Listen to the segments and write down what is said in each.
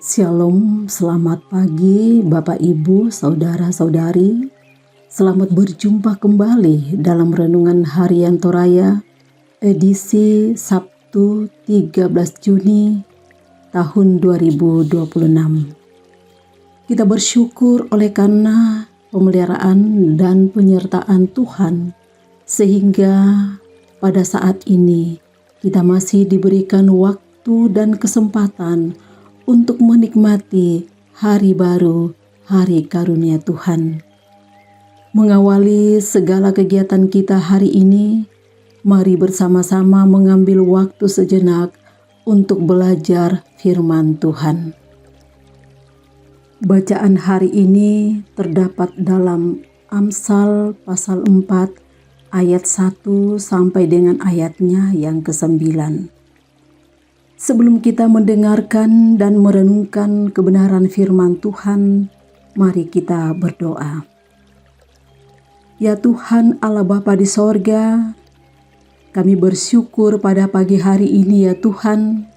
Shalom, selamat pagi Bapak Ibu, Saudara-saudari. Selamat berjumpa kembali dalam Renungan Harian Toraya, edisi Sabtu 13 Juni tahun 2026. Kita bersyukur oleh karena pemeliharaan dan penyertaan Tuhan, sehingga pada saat ini kita masih diberikan waktu dan kesempatan untuk menikmati hari baru, hari karunia Tuhan. Mengawali segala kegiatan kita hari ini, mari bersama-sama mengambil waktu sejenak untuk belajar firman Tuhan. Bacaan hari ini terdapat dalam Amsal pasal 4 ayat 1 sampai dengan ayatnya yang ke-9. Sebelum kita mendengarkan dan merenungkan kebenaran firman Tuhan, mari kita berdoa. Ya Tuhan Allah Bapa di sorga, kami bersyukur pada pagi hari ini ya Tuhan,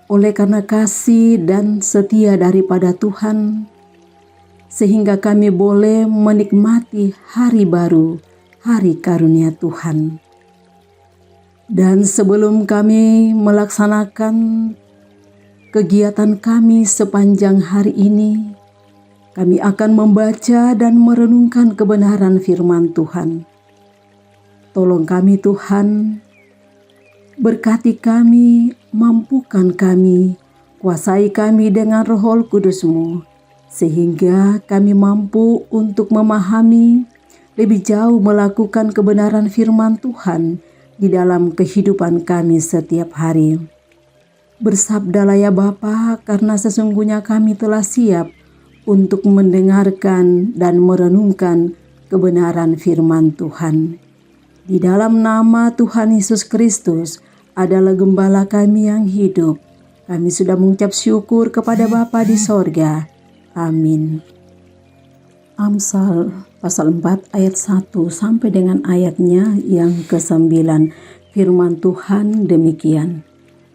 oleh karena kasih dan setia daripada Tuhan, sehingga kami boleh menikmati hari baru, hari karunia Tuhan. Dan sebelum kami melaksanakan kegiatan kami sepanjang hari ini, kami akan membaca dan merenungkan kebenaran firman Tuhan. Tolong kami Tuhan, berkati kami, mampukan kami, kuasai kami dengan Roh Kudus-Mu, sehingga kami mampu untuk memahami lebih jauh melakukan kebenaran firman Tuhan di dalam kehidupan kami setiap hari. Bersabdalah ya Bapa, karena sesungguhnya kami telah siap untuk mendengarkan dan merenungkan kebenaran firman Tuhan. Di dalam nama Tuhan Yesus Kristus adalah Gembala kami yang hidup. Kami sudah mengucap syukur kepada Bapa di sorga. Amin. Amsal pasal 4 ayat 1 sampai dengan ayatnya yang ke-9. Firman Tuhan demikian.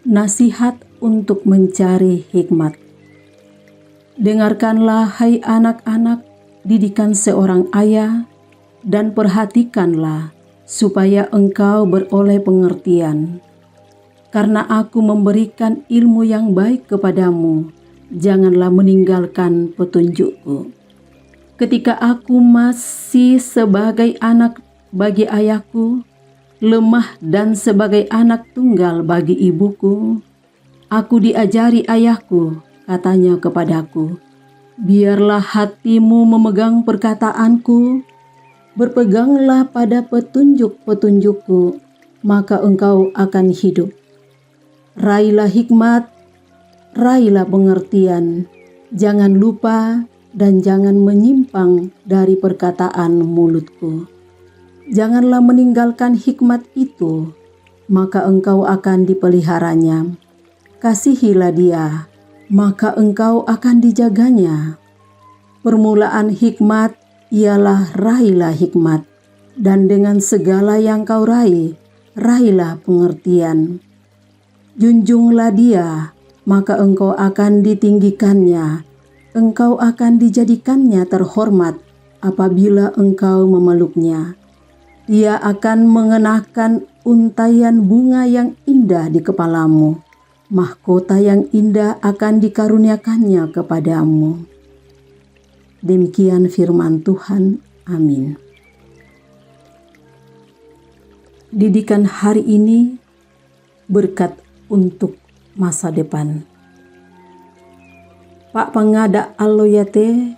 Nasihat untuk mencari hikmat. Dengarkanlah hai anak-anak didikan seorang ayah, dan perhatikanlah supaya engkau beroleh pengertian. Karena aku memberikan ilmu yang baik kepadamu, janganlah meninggalkan petunjukku. Ketika aku masih sebagai anak bagi ayahku, lemah dan sebagai anak tunggal bagi ibuku, aku diajari ayahku, katanya kepadaku, biarlah hatimu memegang perkataanku, berpeganglah pada petunjuk-petunjukku, maka engkau akan hidup. Raihlah hikmat, raihlah pengertian, jangan lupa dan jangan menyimpang dari perkataan mulutku. Janganlah meninggalkan hikmat itu, maka engkau akan dipeliharanya. Kasihilah dia, maka engkau akan dijaganya. Permulaan hikmat ialah raihlah hikmat, dan dengan segala yang kau raih, raihlah pengertian. Junjunglah dia, maka engkau akan ditinggikannya. Engkau akan dijadikannya terhormat apabila engkau memeluknya. Dia akan mengenakan untaian bunga yang indah di kepalamu. Mahkota yang indah akan dikaruniakannya kepadamu. Demikian firman Tuhan. Amin. Didikan hari ini berkat untuk masa depan. Pak pangada aloyate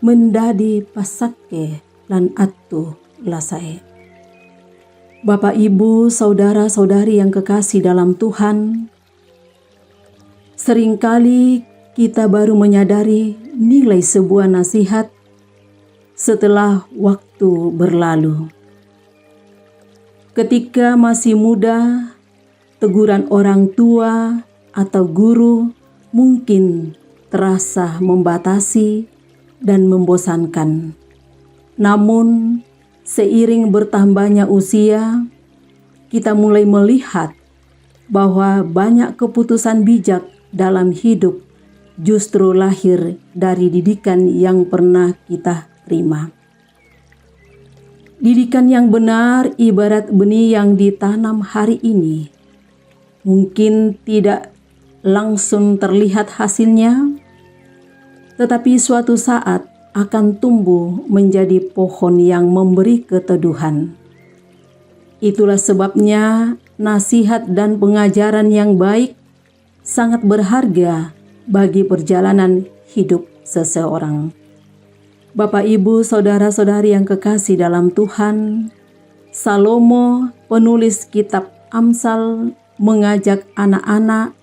mendadi pasake lan atu lasae. Bapak Ibu, saudara-saudari yang kekasih dalam Tuhan, seringkali kita baru menyadari nilai sebuah nasihat setelah waktu berlalu. Ketika masih muda, teguran orang tua atau guru mungkin terasa membatasi dan membosankan. Namun, seiring bertambahnya usia, kita mulai melihat bahwa banyak keputusan bijak dalam hidup justru lahir dari didikan yang pernah kita terima. Didikan yang benar ibarat benih yang ditanam hari ini. Mungkin tidak langsung terlihat hasilnya, tetapi suatu saat akan tumbuh menjadi pohon yang memberi keteduhan. Itulah sebabnya nasihat dan pengajaran yang baik sangat berharga bagi perjalanan hidup seseorang. Bapak, Ibu, saudara-saudari yang kekasih dalam Tuhan, Salomo, penulis kitab Amsal, mengajak anak-anak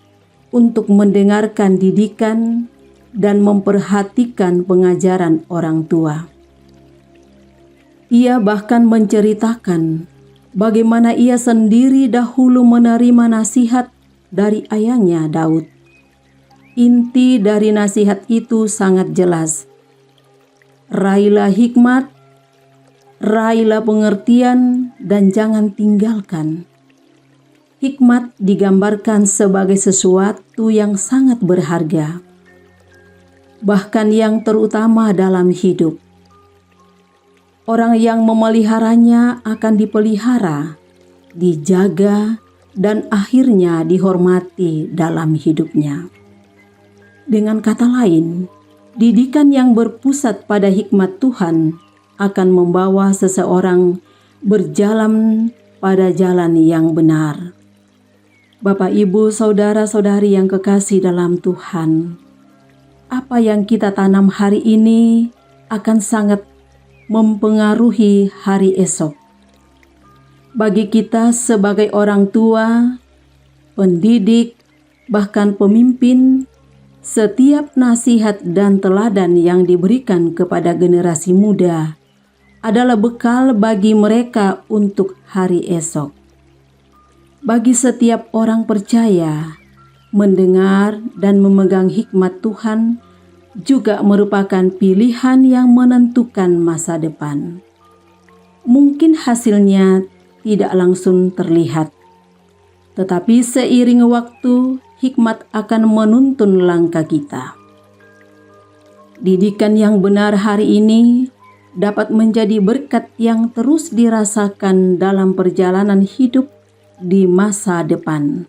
untuk mendengarkan didikan dan memperhatikan pengajaran orang tua. Ia bahkan menceritakan bagaimana ia sendiri dahulu menerima nasihat dari ayahnya Daud. Inti dari nasihat itu sangat jelas. Raihlah hikmat, raihlah pengertian, dan jangan tinggalkan. Hikmat digambarkan sebagai sesuatu yang sangat berharga, bahkan yang terutama dalam hidup. Orang yang memeliharanya akan dipelihara, dijaga, dan akhirnya dihormati dalam hidupnya. Dengan kata lain, didikan yang berpusat pada hikmat Tuhan akan membawa seseorang berjalan pada jalan yang benar. Bapak, Ibu, saudara-saudari yang kekasih dalam Tuhan, apa yang kita tanam hari ini akan sangat mempengaruhi hari esok. Bagi kita sebagai orang tua, pendidik, bahkan pemimpin, setiap nasihat dan teladan yang diberikan kepada generasi muda adalah bekal bagi mereka untuk hari esok. Bagi setiap orang percaya, mendengar dan memegang hikmat Tuhan juga merupakan pilihan yang menentukan masa depan. Mungkin hasilnya tidak langsung terlihat, tetapi seiring waktu, hikmat akan menuntun langkah kita. Didikan yang benar hari ini dapat menjadi berkat yang terus dirasakan dalam perjalanan hidup di masa depan.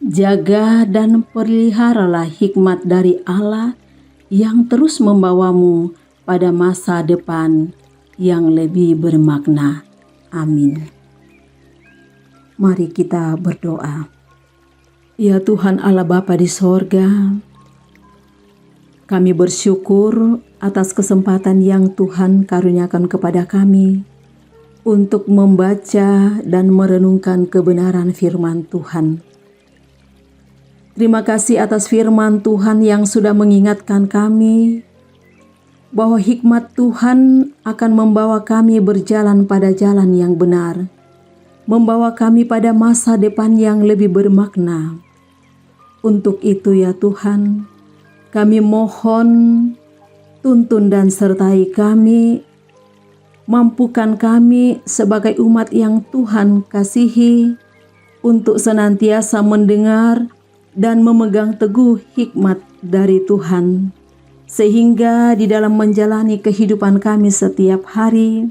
Jaga dan peliharalah hikmat dari Allah yang terus membawamu pada masa depan yang lebih bermakna. Amin. Mari kita berdoa. Ya Tuhan Allah Bapa di sorga, kami bersyukur atas kesempatan yang Tuhan karuniakan kepada kami untuk membaca dan merenungkan kebenaran firman Tuhan. Terima kasih atas firman Tuhan yang sudah mengingatkan kami bahwa hikmat Tuhan akan membawa kami berjalan pada jalan yang benar, membawa kami pada masa depan yang lebih bermakna. Untuk itu ya Tuhan, kami mohon tuntun dan sertai kami, mampukan kami sebagai umat yang Tuhan kasihi untuk senantiasa mendengar dan memegang teguh hikmat dari Tuhan, sehingga di dalam menjalani kehidupan kami setiap hari,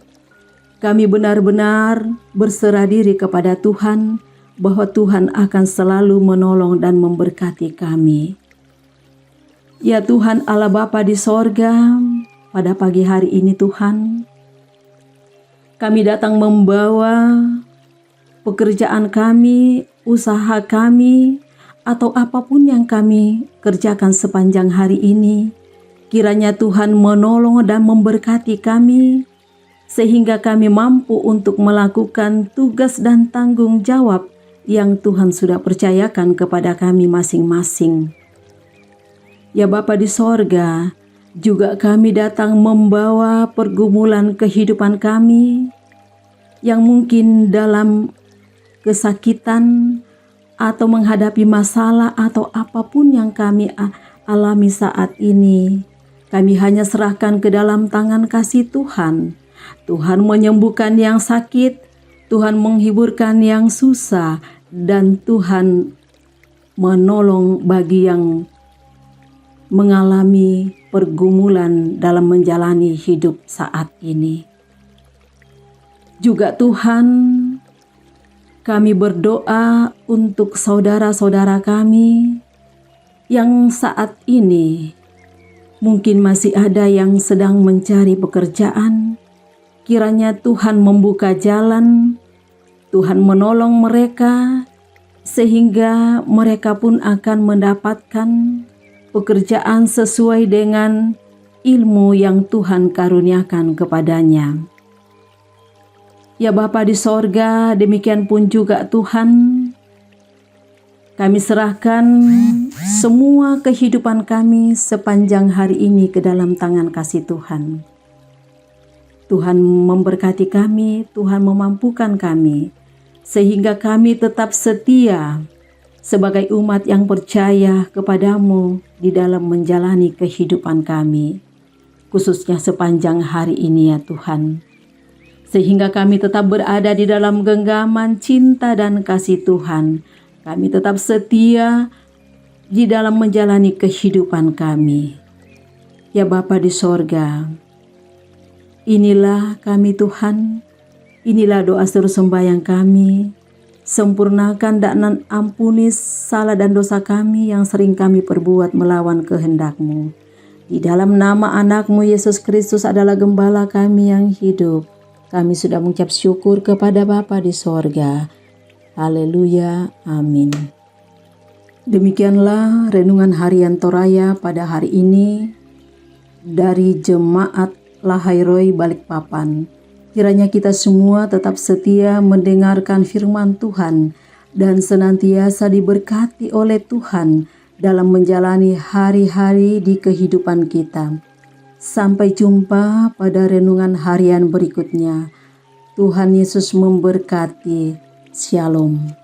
kami benar-benar berserah diri kepada Tuhan, bahwa Tuhan akan selalu menolong dan memberkati kami. Ya Tuhan Allah Bapa di sorga, pada pagi hari ini Tuhan, kami datang membawa pekerjaan kami, usaha kami, atau apapun yang kami kerjakan sepanjang hari ini. Kiranya Tuhan menolong dan memberkati kami, sehingga kami mampu untuk melakukan tugas dan tanggung jawab yang Tuhan sudah percayakan kepada kami masing-masing. Ya Bapa di sorga, juga kami datang membawa pergumulan kehidupan kami yang mungkin dalam kesakitan atau menghadapi masalah atau apapun yang kami alami saat ini. Kami hanya serahkan ke dalam tangan kasih Tuhan. Tuhan menyembuhkan yang sakit, Tuhan menghiburkan yang susah, dan Tuhan menolong bagi yang mengalami pergumulan dalam menjalani hidup saat ini. Juga Tuhan, kami berdoa untuk saudara-saudara kami yang saat ini mungkin masih ada yang sedang mencari pekerjaan. Kiranya Tuhan membuka jalan, Tuhan menolong mereka, sehingga mereka pun akan mendapatkan pekerjaan sesuai dengan ilmu yang Tuhan karuniakan kepadanya. Ya Bapa di sorga, demikian pun juga Tuhan, kami serahkan semua kehidupan kami sepanjang hari ini ke dalam tangan kasih Tuhan. Tuhan memberkati kami, Tuhan memampukan kami, sehingga kami tetap setia sebagai umat yang percaya kepadamu di dalam menjalani kehidupan kami, khususnya sepanjang hari ini ya Tuhan. Sehingga kami tetap berada di dalam genggaman cinta dan kasih Tuhan. Kami tetap setia di dalam menjalani kehidupan kami. Ya Bapa di sorga, inilah kami Tuhan, inilah doa seru sembahyang kami. Sempurnakan dan ampuni salah dan dosa kami yang sering kami perbuat melawan kehendak-Mu. Di dalam nama anak-Mu Yesus Kristus adalah gembala kami yang hidup. Kami sudah mengucap syukur kepada Bapa di sorga. Haleluya, amin. Demikianlah renungan harian Toraya pada hari ini dari Jemaat Lahairoi Balikpapan. Kiranya kita semua tetap setia mendengarkan firman Tuhan dan senantiasa diberkati oleh Tuhan dalam menjalani hari-hari di kehidupan kita. Sampai jumpa pada renungan harian berikutnya. Tuhan Yesus memberkati. Shalom.